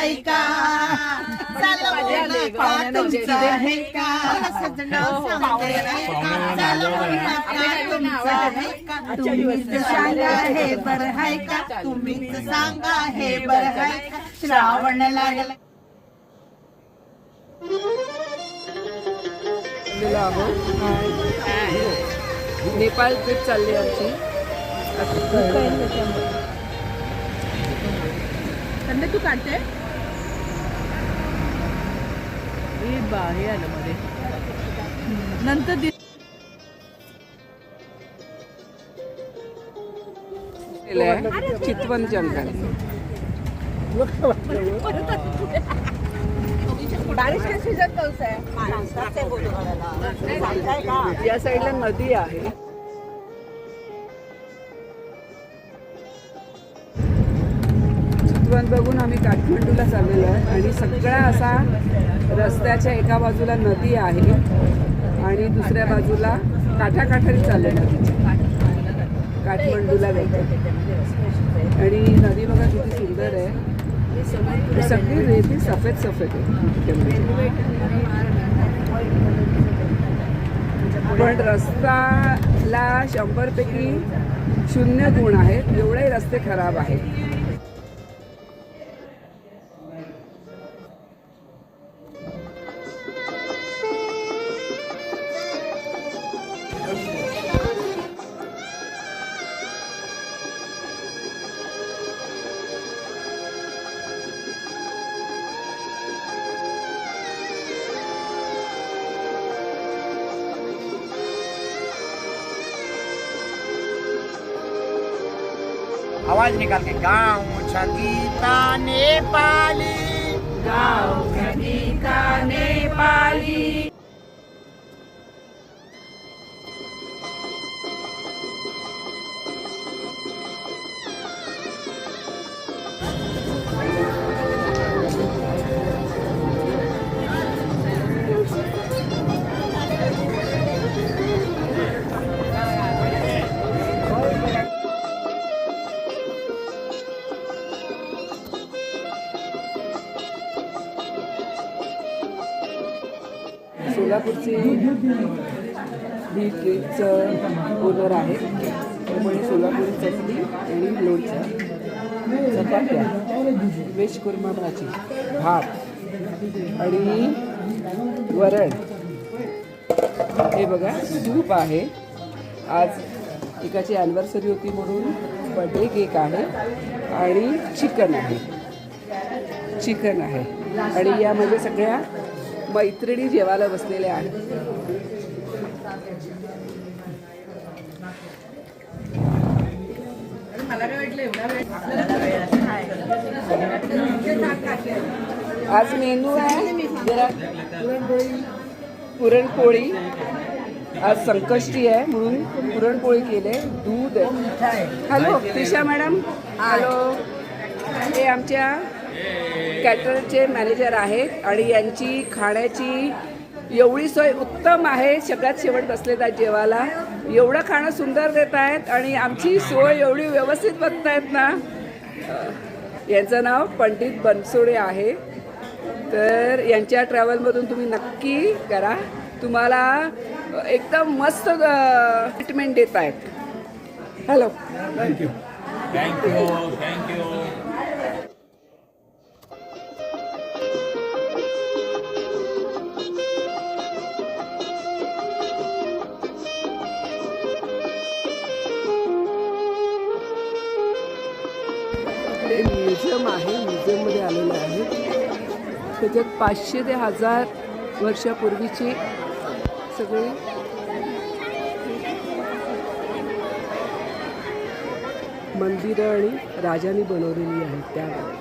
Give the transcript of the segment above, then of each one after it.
है का तुमचं है का सजना सांगे तुम्हीच सांगा हे बर है का तुम्हीच सांगा हे बर है श्रावण लागला नेपाळ ट्रिप चालली आमची कंदे तू काढते हे आलं मध्ये नंतर चितवन जंगल बारिश का सीजन कौन है या साईडला नदी आहे. चितवन बघून आम्ही काठमांडूला चाललेलो आहे आणि सगळा असा रस्त्याच्या एका बाजूला नदी आहे आणि दुसऱ्या बाजूला काठाकाठाने चाललेलं आहे काठमांडूला जायचं. आणि नदी बघा किती सुंदर आहे. सगळी रेती सफेद सफेद आहे पण रस्त्याला 100 पैकी 0 गुण आहेत. एवढे रस्ते खराब आहेत. आवाज निकाल के गाँव छगीता नेपाली गाँव छगीता नेपाली सोलापूरची ही ट्रेनचं ओनर आहे. त्यामुळे सोलापुरी चटणी आणि लोणचं चपात्या व्हेज कुर्मा भाजी भात आणि वरण. हे बघा सूप आहे. आज एकाची ॲनिव्हर्सरी होती म्हणून बर्थडे केक आहे आणि चिकन आहे आणि यामध्ये सगळ्या मैत्रिणी जेवायला बसलेल्या आहेत. आज मेनू आहे जरा पुरणपोळी. आज संकष्टी आहे म्हणून पुरणपोळी केले. दूध आहे. Hello Trisha madam. हॅलो. हे आमच्या कॅटरचे मॅनेजर आहेत आणि यांची खाण्याची एवढी सोय उत्तम आहे. सगळ्यात शेवट बसलेत आहेत जेवायला. एवढं खाणं सुंदर देत आहेत आणि आमची सोय एवढी व्यवस्थित बघतायत ना. यांचं नाव पंडित बनसोडे आहे. तर यांच्या ट्रॅव्हलमधून तुम्ही नक्की करा. तुम्हाला एकदम मस्त ट्रीटमेंट देत आहेत. Hello. Thank you thank you thank you. Museum आहे. म्युझियममध्ये आलेलं आहे. त्याच्यात 500 ते 1000 वर्षापूर्वीची सगळी मंदिरं आणि राजांनी बनवलेली आहेत. त्यामुळे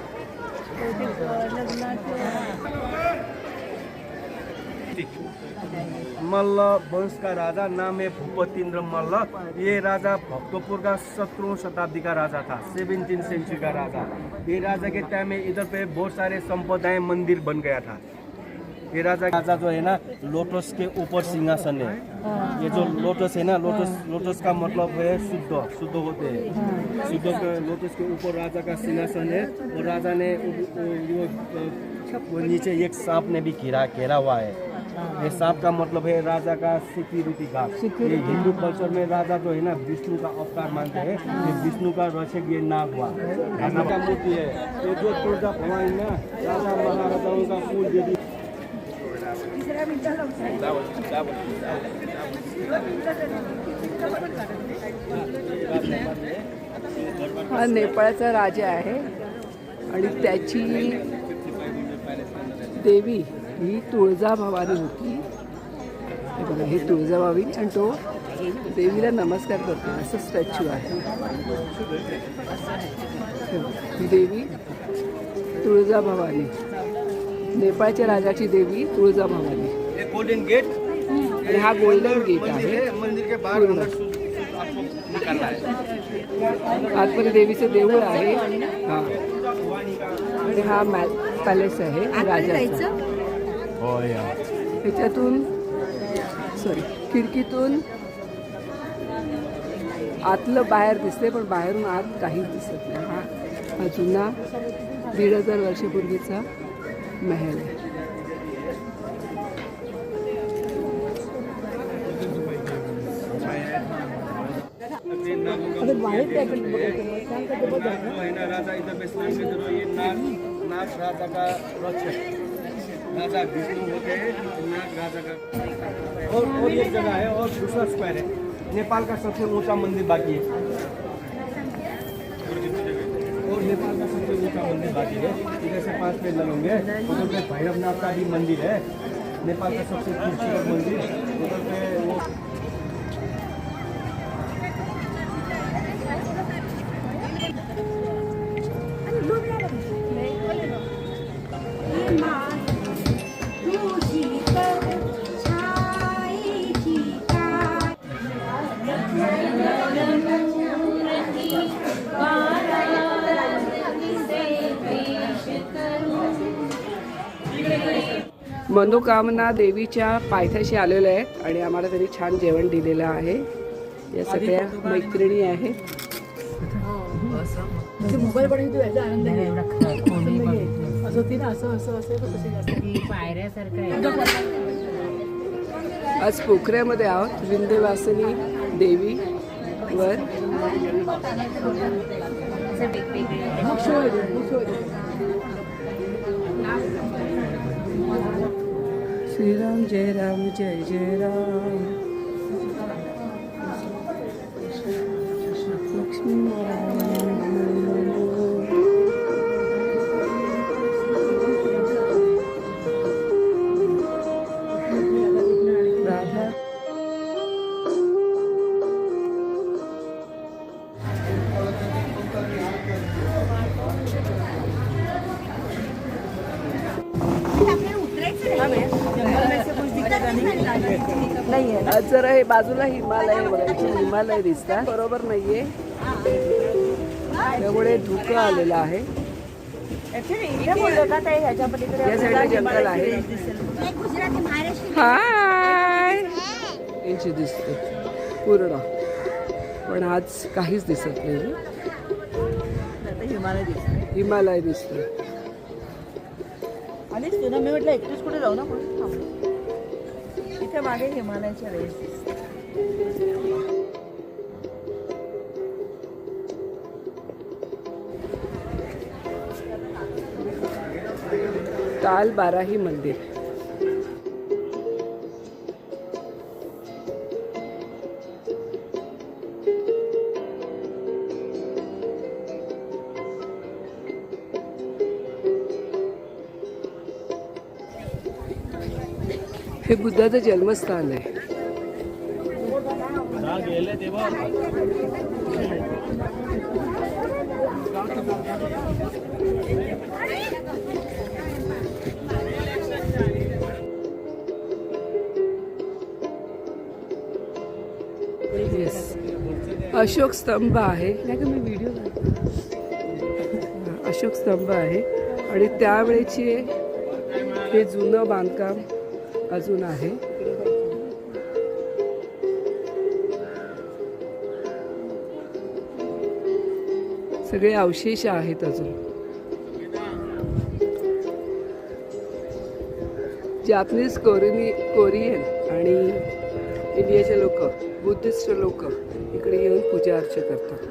मल्ल वंश का राजा नाम है भूपतिंद्र मल्ल. ये राजा भक्तपुर का 17वीं शताब्दी का राजा था. 17th सेंचुरी का राजा. ये राजा के टाइम में इधर पे बहुत सारे संप्रदाय मंदिर बन गया था. ये राजा जो है ना लोटस के ऊपर सिंहासन है। ये जो लोटस है ना लोटस का मतलब है शुद्ध होते हैं। शुद्ध के लोटस के ऊपर राजा का सिंहासन है और राजा ने वो नीचे एक सांप ने भी घेरा हुआ है। ये सांप का मतलब है राजा का सिक्योरिटी गार्ड। ये हिंदू कल्चर में राजा जो है ना विष्णु का अवतार मानते हैं। ये विष्णु का रक्षक ये नाग हुआ राजा का मूर्ति है। ये जो तुलजा भवानी ना राजा महाराजाओं का कुल देवी। हा नेपाळचा राजा आहे आणि त्याची देवी ही तुळजाभवानी होती। हे बघा हे तुळजाभवानी आणि तो देवीला नमस्कार करतो असं स्टॅच्यू आहे। ही देवी तुळजाभवानी, नेपाळच्या राजाची देवी तुळजाभवानी। गोल्डन गेट आणि हा गोल्डन गेट आहे। मंदिर के बाहर आपको निकलना है। आतमध्ये देवीचं देऊळ आहे। हा आणि हा पॅलेस आहे राजाचा। ह्याच्यातून खिडकीतून आतलं बाहेर दिसते पण बाहेरून आत काहीच दिसत नाही। हा जुना 1500 वर्षापूर्वीचा महल आहे। राजा इधर पे स्नान करते रहो। ये नाग राजा का रक्षक राजा विष्णु होते हैं। नाग राजा का और एक जगह है और दूसरा स्क्वायर है। नेपाल का सबसे ऊंचा मंदिर बाकी है और नेपाल का सबसे ऊंचा मंदिर बाकी है। इधर से 5 पेड़ लगेंगे। उधर पे भैरवनाथ का भी मंदिर है। नेपाल का सबसे खूबसूरत मंदिर उधर पे वो मनोकामना देवीच्या पायथ्याशी आलेलो आहेत आणि आम्हाला त्यांनी छान जेवण दिलेलं आहे। या सगळ्या मैत्रिणी आहेत। मोबाईल पण तू याचा आनंद घे असं होती ना पायऱ्यासारखं आहे। आज पोखऱ्यामध्ये आहोत विंध्यवासिनी देवी वर। श्रीराम जय राम जय जय राम। लक्ष्मी राधा। आज जरा हे बाजूला हिमालय बघायचे। हिमालय दिसतात बरोबर नाहीये त्यामुळे धुकं आलेलं आहे। या साईडला जंगल आहे। हाय यांची दिसते पूर्ण पण आज काहीच दिसत नाही। हिमालय दिसतोय आणि तुला मी म्हटलं एकटीच कुठे जाऊ ना इथे मागे हिमालयाच्या रेस। ताल बाराही मंदिर। हे बुद्धाचं जन्मस्थान आहे। अशोक स्तंभ आहे नाही का मी व्हिडिओ अशोक स्तंभ आहे आणि त्यावेळेची हे जुनं बांधकाम अजून आहे. सगळे अवशेष आहेत अजून. जॅपनीज कोरियन आणि इंडियाचे लोक, बुद्धिस्ट लोक इकडे येऊन पूजा अर्चा करतात.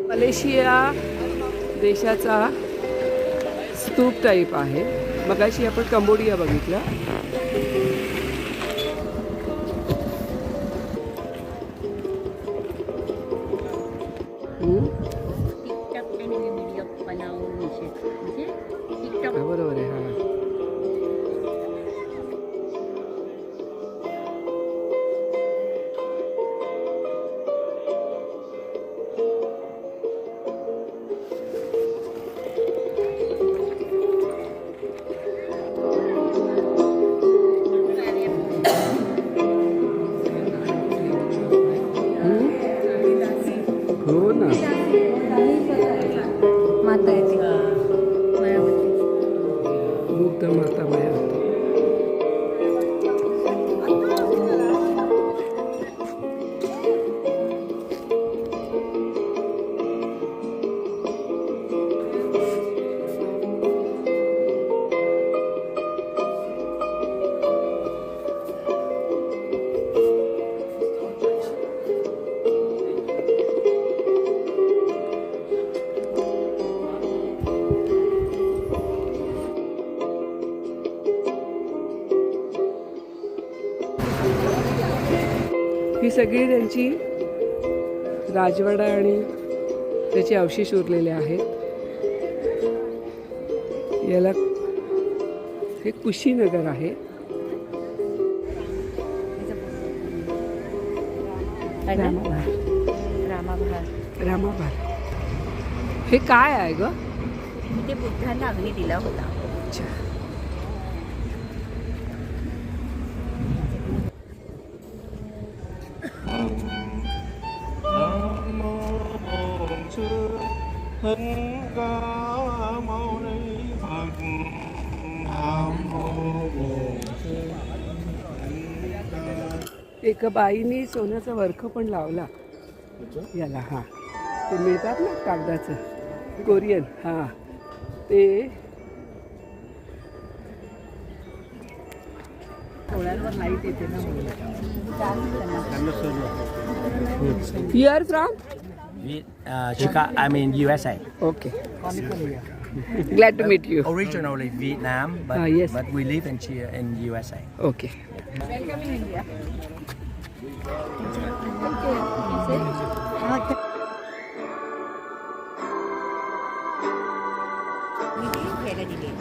मलेशिया देशाचा स्तूप टाईप आहे. मगाशी आपण कंबोडिया बघितलं. बरोबर आहे. हा हो ना. माता येते मुग्ध माता मायावती. ही सगळी त्यांची राजवाडा आणि त्याचे अवशेष उरलेले आहेत. याला हे कुशीनगर आहे. रामाभार. हे काय आहे ग? ते बुद्धांना अग्नी दिला होता. अच्छा. एका बाईने सोन्याचा वर्ख पण लावला याला. हा ते मिळतात ना कागदाचं कोरियन. हा ते डोळ्यांवर लाईट येते ना. You are from Chicago, I mean USA. Okay. Glad to meet you. Originally Vietnam, but yes. but we live in USA. Okay. घ्यायला दिले.